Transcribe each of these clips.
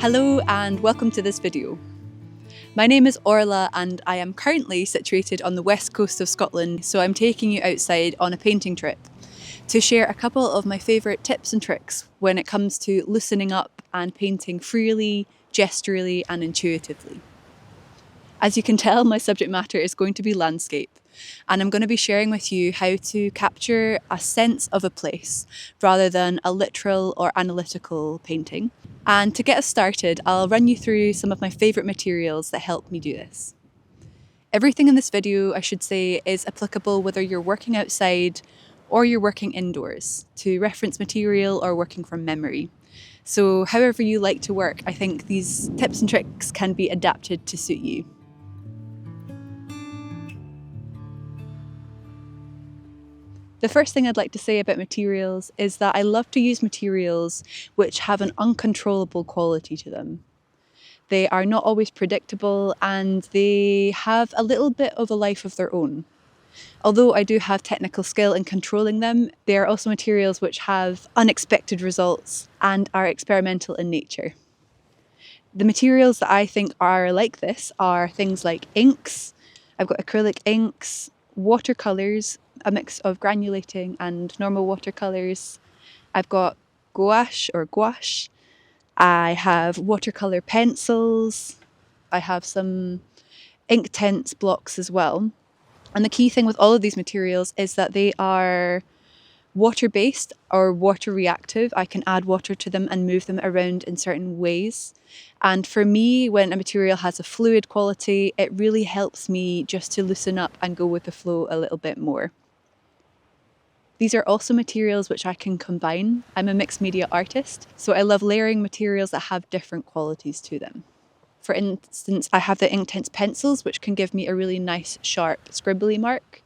Hello and welcome to this video. My name is Orla and I am currently situated on the west coast of Scotland, so I'm taking you outside on a painting trip to share a couple of my favourite tips and tricks when it comes to loosening up and painting freely, gesturally and intuitively. As you can tell, my subject matter is going to be landscape, and I'm going to be sharing with you how to capture a sense of a place rather than a literal or analytical painting. And to get us started, I'll run you through some of my favourite materials that help me do this. Everything in this video, I should say, is applicable whether you're working outside or you're working indoors, to reference material or working from memory. So however you like to work, I think these tips and tricks can be adapted to suit you. The first thing I'd like to say about materials is that I love to use materials which have an uncontrollable quality to them. They are not always predictable and they have a little bit of a life of their own. Although I do have technical skill in controlling them, they are also materials which have unexpected results and are experimental in nature. The materials that I think are like this are things like inks. I've got acrylic inks, watercolours, a mix of granulating and normal watercolours. I've got gouache or gouache. I have watercolour pencils. I have some Inktense blocks as well. And the key thing with all of these materials is that they are water-based or water reactive. I can add water to them and move them around in certain ways. And for me, when a material has a fluid quality, it really helps me just to loosen up and go with the flow a little bit more. These are also materials which I can combine. I'm a mixed media artist, so I love layering materials that have different qualities to them. For instance, I have the Inktense pencils, which can give me a really nice, sharp, scribbly mark.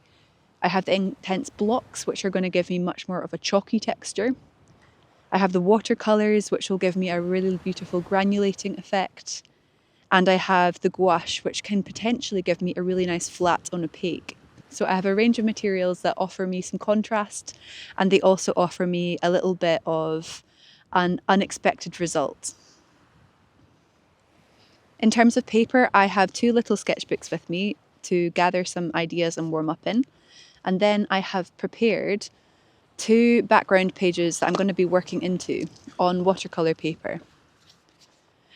I have the Inktense blocks, which are going to give me much more of a chalky texture. I have the watercolours, which will give me a really beautiful granulating effect. And I have the gouache, which can potentially give me a really nice flat and opaque. So I have a range of materials that offer me some contrast, and they also offer me a little bit of an unexpected result. In terms of paper, I have 2 little sketchbooks with me to gather some ideas and warm up in. And then I have prepared 2 background pages that I'm going to be working into on watercolour paper.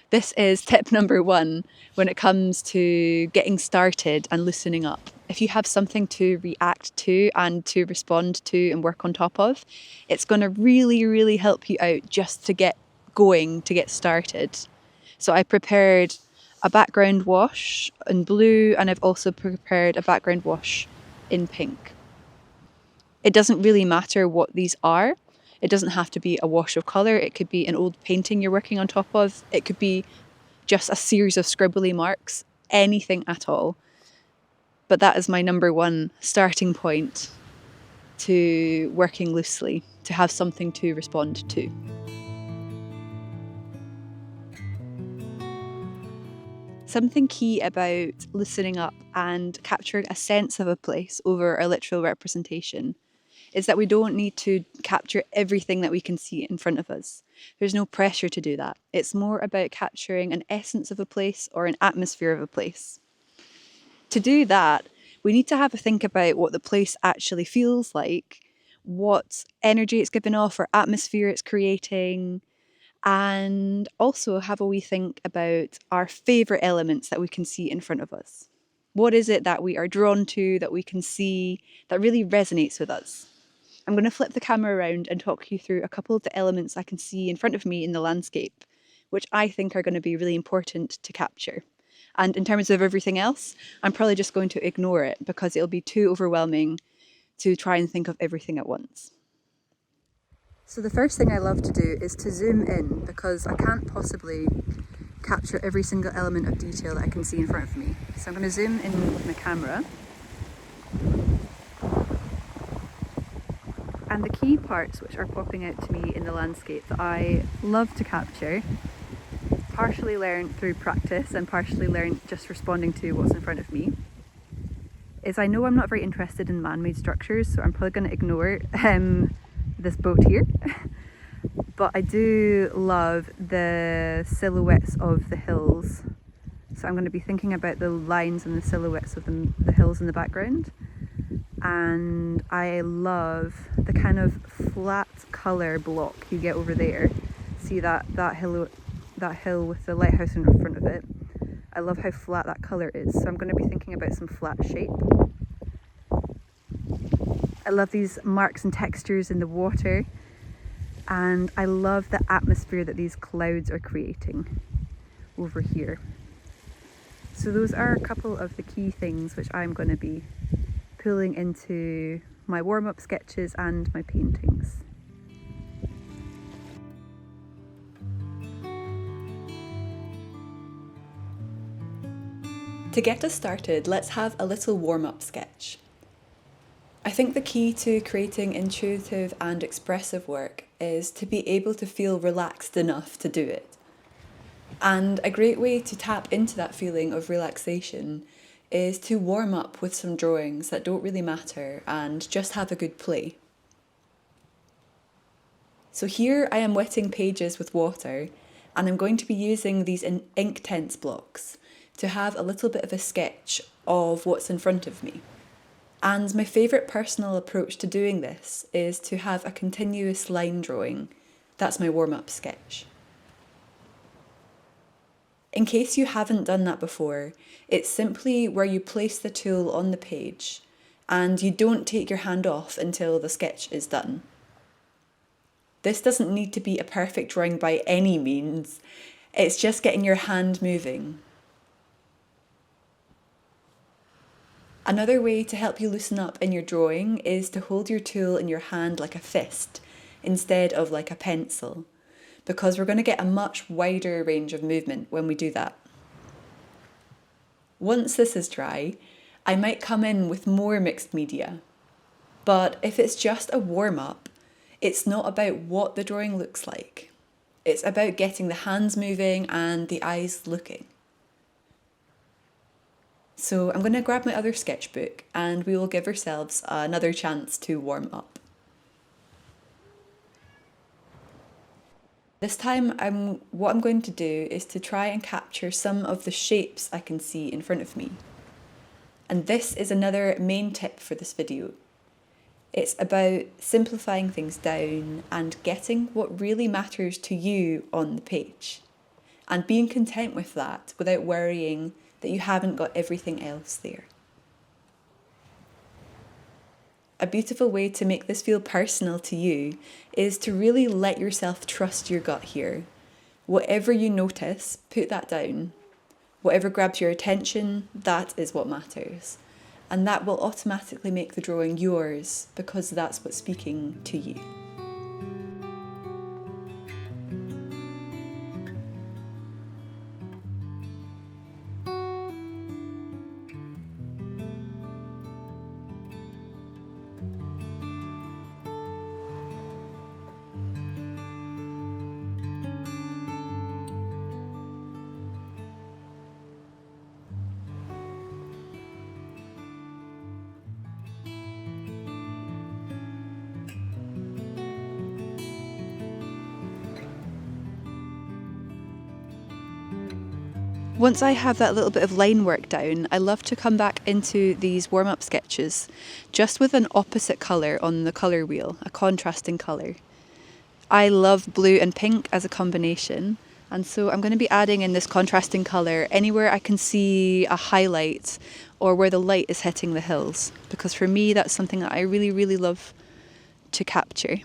This is tip number 1 when it comes to getting started and loosening up. If you have something to react to and to respond to and work on top of, it's going to really help you out just to get going, to get started. So I prepared a background wash in blue, and I've also prepared a background wash in pink. It doesn't really matter what these are. It doesn't have to be a wash of colour. It could be an old painting you're working on top of. It could be just a series of scribbly marks, anything at all. But that is my number 1 starting point to working loosely, to have something to respond to. Something key about loosening up and capturing a sense of a place over a literal representation is that we don't need to capture everything that we can see in front of us. There's no pressure to do that. It's more about capturing an essence of a place or an atmosphere of a place. To do that, we need to have a think about what the place actually feels like, what energy it's giving off or atmosphere it's creating, and also have a wee think about our favourite elements that we can see in front of us. What is it that we are drawn to, that we can see, that really resonates with us? I'm going to flip the camera around and talk you through a couple of the elements I can see in front of me in the landscape, which I think are going to be really important to capture. And in terms of everything else, I'm probably just going to ignore it because it'll be too overwhelming to try and think of everything at once. So the first thing I love to do is to zoom in, because I can't possibly capture every single element of detail that I can see in front of me. So I'm going to zoom in with my camera. And the key parts which are popping out to me in the landscape that I love to capture, partially learned through practice and partially learned just responding to what's in front of me, is I know I'm not very interested in man-made structures, so I'm probably going to ignore this boat here. but I do love the silhouettes of the hills. So I'm going to be thinking about the lines and the silhouettes of the hills in the background. And I love the kind of flat colour block you get over there. See that hill with the lighthouse in front of it. I love how flat that colour is. So I'm going to be thinking about some flat shape. I love these marks and textures in the water. And I love the atmosphere that these clouds are creating over here. So those are a couple of the key things which I'm going to be pulling into my warm-up sketches and my paintings. To get us started, let's have a little warm-up sketch. I think the key to creating intuitive and expressive work is to be able to feel relaxed enough to do it. And a great way to tap into that feeling of relaxation is to warm up with some drawings that don't really matter and just have a good play. So here I am wetting pages with water, and I'm going to be using these Inktense blocks to have a little bit of a sketch of what's in front of me. And my favourite personal approach to doing this is to have a continuous line drawing. That's my warm-up sketch. In case you haven't done that before, it's simply where you place the tool on the page and you don't take your hand off until the sketch is done. This doesn't need to be a perfect drawing by any means, it's just getting your hand moving. Another way to help you loosen up in your drawing is to hold your tool in your hand like a fist instead of like a pencil, because we're going to get a much wider range of movement when we do that. Once this is dry, I might come in with more mixed media. But if it's just a warm-up, it's not about what the drawing looks like. It's about getting the hands moving and the eyes looking. So I'm going to grab my other sketchbook and we will give ourselves another chance to warm up. This time what I'm going to do is to try and capture some of the shapes I can see in front of me. And this is another main tip for this video. It's about simplifying things down and getting what really matters to you on the page. And being content with that without worrying that you haven't got everything else there. A beautiful way to make this feel personal to you is to really let yourself trust your gut here. Whatever you notice, put that down. Whatever grabs your attention, that is what matters. And that will automatically make the drawing yours because that's what's speaking to you. Once I have that little bit of line work down, I love to come back into these warm-up sketches just with an opposite colour on the colour wheel, a contrasting colour. I love blue and pink as a combination, and so I'm going to be adding in this contrasting colour anywhere I can see a highlight or where the light is hitting the hills, because for me that's something that I really, really love to capture.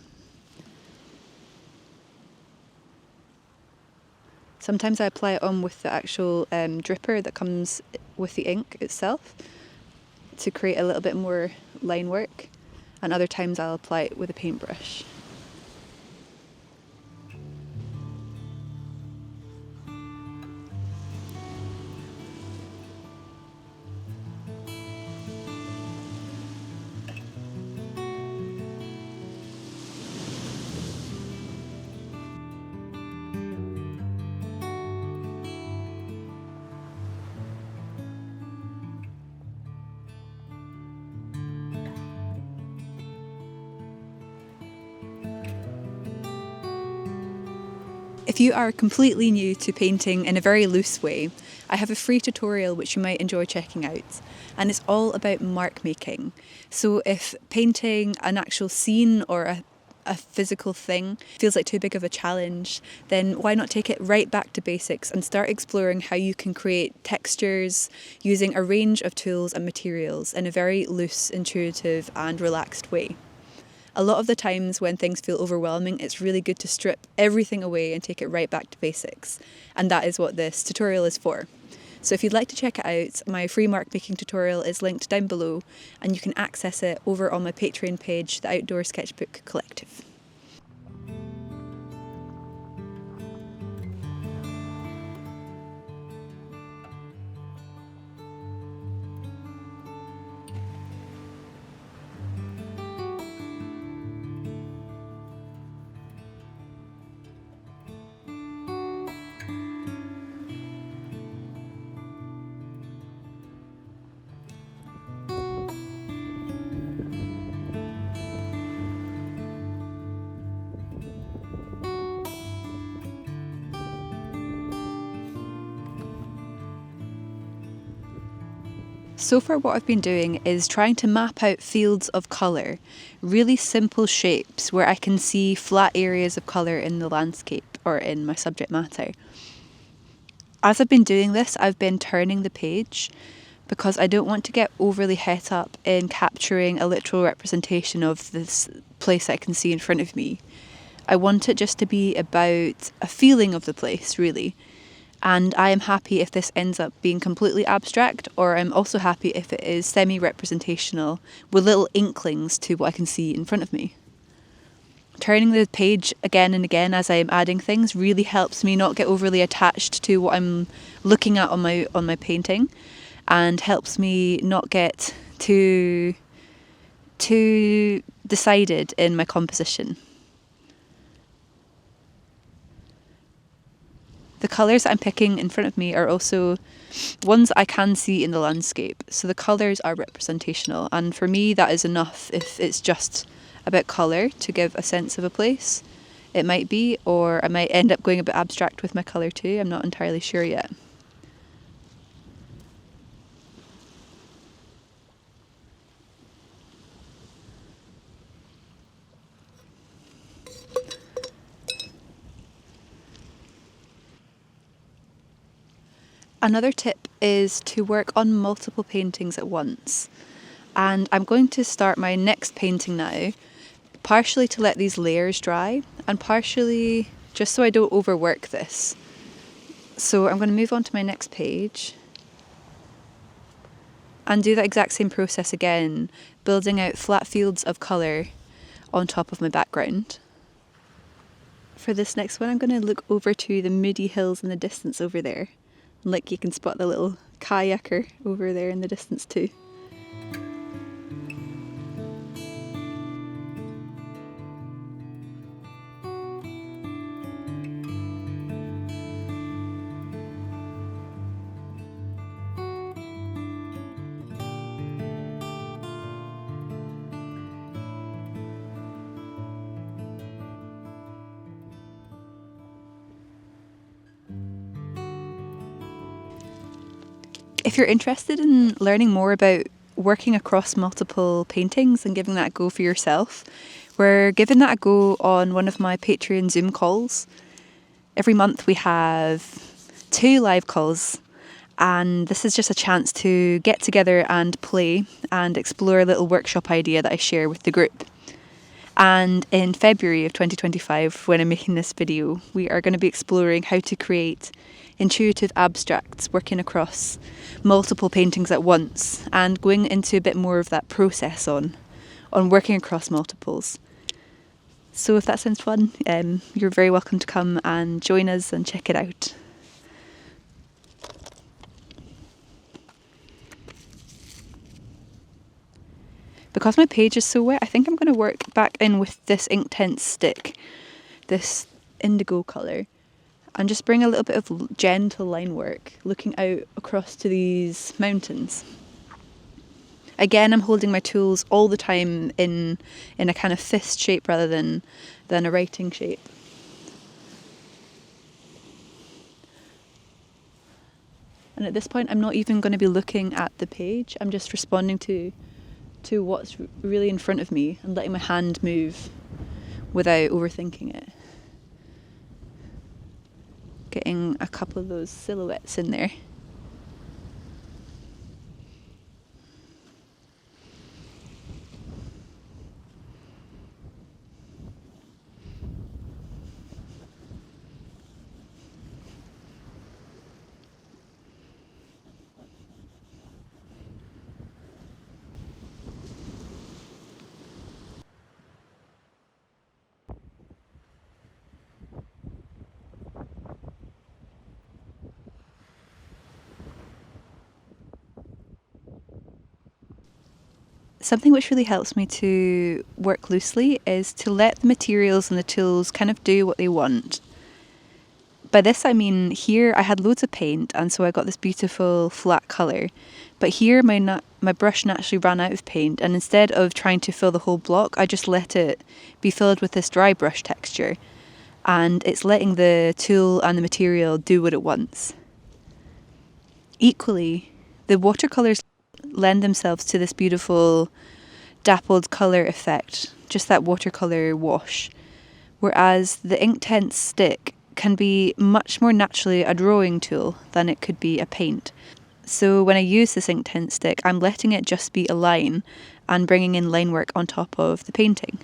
Sometimes I apply it on with the actual dripper that comes with the ink itself to create a little bit more line work, and other times I'll apply it with a paintbrush. If you are completely new to painting in a very loose way, I have a free tutorial which you might enjoy checking out, and it's all about mark making. So if painting an actual scene or a physical thing feels like too big of a challenge, then why not take it right back to basics and start exploring how you can create textures using a range of tools and materials in a very loose, intuitive and relaxed way. A lot of the times when things feel overwhelming, it's really good to strip everything away and take it right back to basics. And that is what this tutorial is for. So if you'd like to check it out, my free mark making tutorial is linked down below, and you can access it over on my Patreon page, the Outdoor Sketchbook Collective. So far what I've been doing is trying to map out fields of colour, really simple shapes where I can see flat areas of colour in the landscape or in my subject matter. As I've been doing this, I've been turning the page because I don't want to get overly het up in capturing a literal representation of this place I can see in front of me. I want it just to be about a feeling of the place, really. And I am happy if this ends up being completely abstract, or I'm also happy if it is semi-representational with little inklings to what I can see in front of me. Turning the page again and again as I'm adding things really helps me not get overly attached to what I'm looking at on my painting, and helps me not get too decided in my composition. The colours I'm picking in front of me are also ones I can see in the landscape, so the colours are representational, and for me that is enough. If it's just about colour to give a sense of a place, it might be, or I might end up going a bit abstract with my colour too, I'm not entirely sure yet. Another tip is to work on multiple paintings at once. And I'm going to start my next painting now, partially to let these layers dry, and partially just so I don't overwork this. So I'm going to move on to my next page and do that exact same process again, building out flat fields of colour on top of my background. For this next one, I'm going to look over to the Moody Hills in the distance over there. Like you can spot the little kayaker over there in the distance too. If you're interested in learning more about working across multiple paintings and giving that a go for yourself, we're giving that a go on one of my Patreon Zoom calls. Every month we have 2 live calls, and this is just a chance to get together and play and explore a little workshop idea that I share with the group. And in February of 2025, when I'm making this video, we are going to be exploring how to create intuitive abstracts working across multiple paintings at once, and going into a bit more of that process on working across multiples. So if that sounds fun, you're very welcome to come and join us and check it out. Because my page is so wet, I think I'm going to work back in with this Inktense stick, this indigo colour, and just bring a little bit of gentle line work, looking out across to these mountains. Again, I'm holding my tools all the time in a kind of fist shape rather than a writing shape. And at this point, I'm not even going to be looking at the page. I'm just responding to what's really in front of me and letting my hand move without overthinking it. Getting a couple of those silhouettes in there. Something which really helps me to work loosely is to let the materials and the tools kind of do what they want. By this I mean here I had loads of paint and so I got this beautiful flat colour, but here my brush naturally ran out of paint, and instead of trying to fill the whole block I just let it be filled with this dry brush texture, and it's letting the tool and the material do what it wants. Equally, the watercolours lend themselves to this beautiful dappled colour effect, just that watercolour wash, whereas the Inktense stick can be much more naturally a drawing tool than it could be a paint. So when I use this Inktense stick, I'm letting it just be a line and bringing in line work on top of the painting.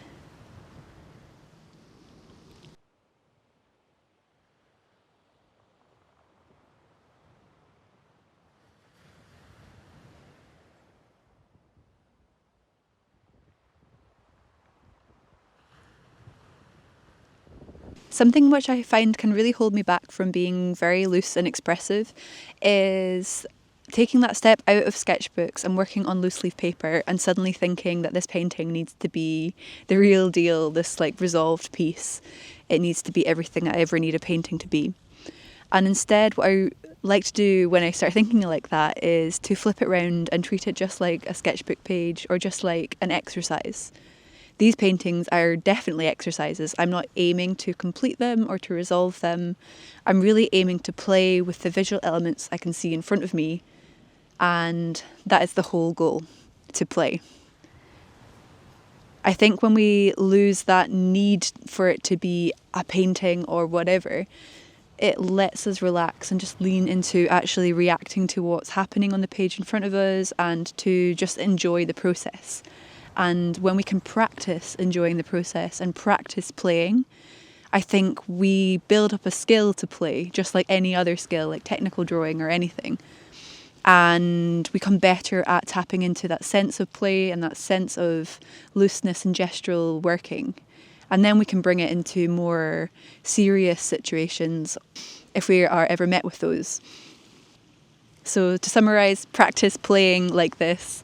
Something which I find can really hold me back from being very loose and expressive is taking that step out of sketchbooks and working on loose leaf paper and suddenly thinking that this painting needs to be the real deal, this like resolved piece. It needs to be everything I ever need a painting to be. And instead, what I like to do when I start thinking like that is to flip it around and treat it just like a sketchbook page or just like an exercise. These paintings are definitely exercises. I'm not aiming to complete them or to resolve them. I'm really aiming to play with the visual elements I can see in front of me, and that is the whole goal, to play. I think when we lose that need for it to be a painting or whatever, it lets us relax and just lean into actually reacting to what's happening on the page in front of us and to just enjoy the process. And when we can practice enjoying the process and practice playing, I think we build up a skill to play, just like any other skill, like technical drawing or anything. And we become better at tapping into that sense of play and that sense of looseness and gestural working. And then we can bring it into more serious situations if we are ever met with those. So to summarise, practice playing like this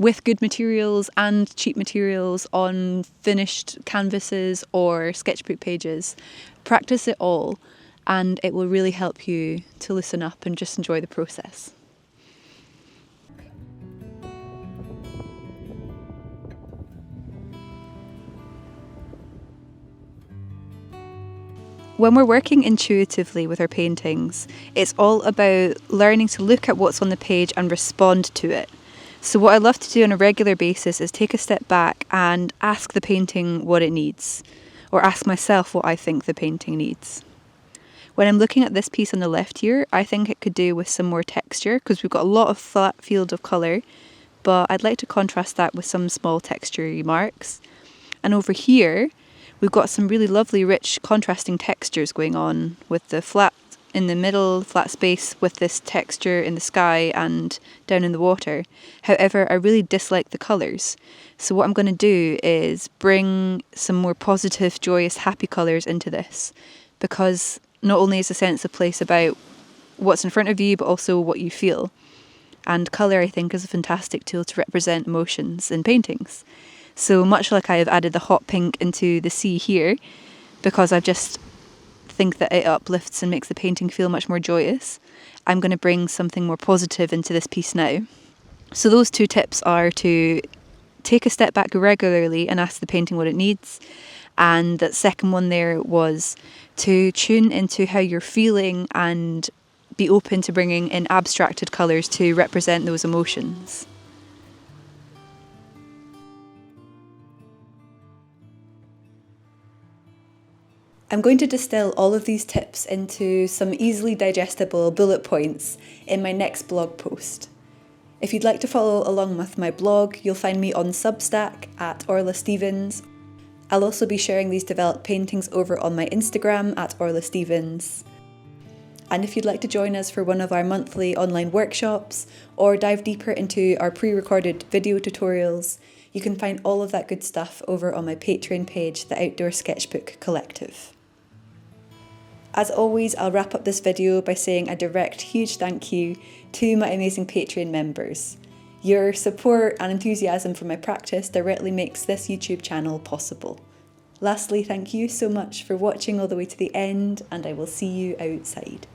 with good materials and cheap materials on finished canvases or sketchbook pages. Practice it all and it will really help you to loosen up and just enjoy the process. When we're working intuitively with our paintings, it's all about learning to look at what's on the page and respond to it. So what I love to do on a regular basis is take a step back and ask the painting what it needs, or ask myself what I think the painting needs. When I'm looking at this piece on the left here, I think it could do with some more texture because we've got a lot of flat field of colour, but I'd like to contrast that with some small texture marks. And over here, we've got some really lovely rich contrasting textures going on with the flat in the middle, flat space with this texture in the sky and down in the water. However, I really dislike the colours. So what I'm going to do is bring some more positive, joyous, happy colours into this, because not only is a sense of place about what's in front of you, but also what you feel. And colour, I think, is a fantastic tool to represent emotions in paintings. So much like I have added the hot pink into the sea here, because I just think that it uplifts and makes the painting feel much more joyous, I'm going to bring something more positive into this piece now. So those two tips are to take a step back regularly and ask the painting what it needs. And that second one there was to tune into how you're feeling and be open to bringing in abstracted colours to represent those emotions. I'm going to distill all of these tips into some easily digestible bullet points in my next blog post. If you'd like to follow along with my blog, you'll find me on Substack at Orla Stevens. I'll also be sharing these developed paintings over on my Instagram at Orla Stevens. And if you'd like to join us for one of our monthly online workshops or dive deeper into our pre-recorded video tutorials, you can find all of that good stuff over on my Patreon page, the Outdoor Sketchbook Collective. As always, I'll wrap up this video by saying a direct huge thank you to my amazing Patreon members. Your support and enthusiasm for my practice directly makes this YouTube channel possible. Lastly, thank you so much for watching all the way to the end, and I will see you outside.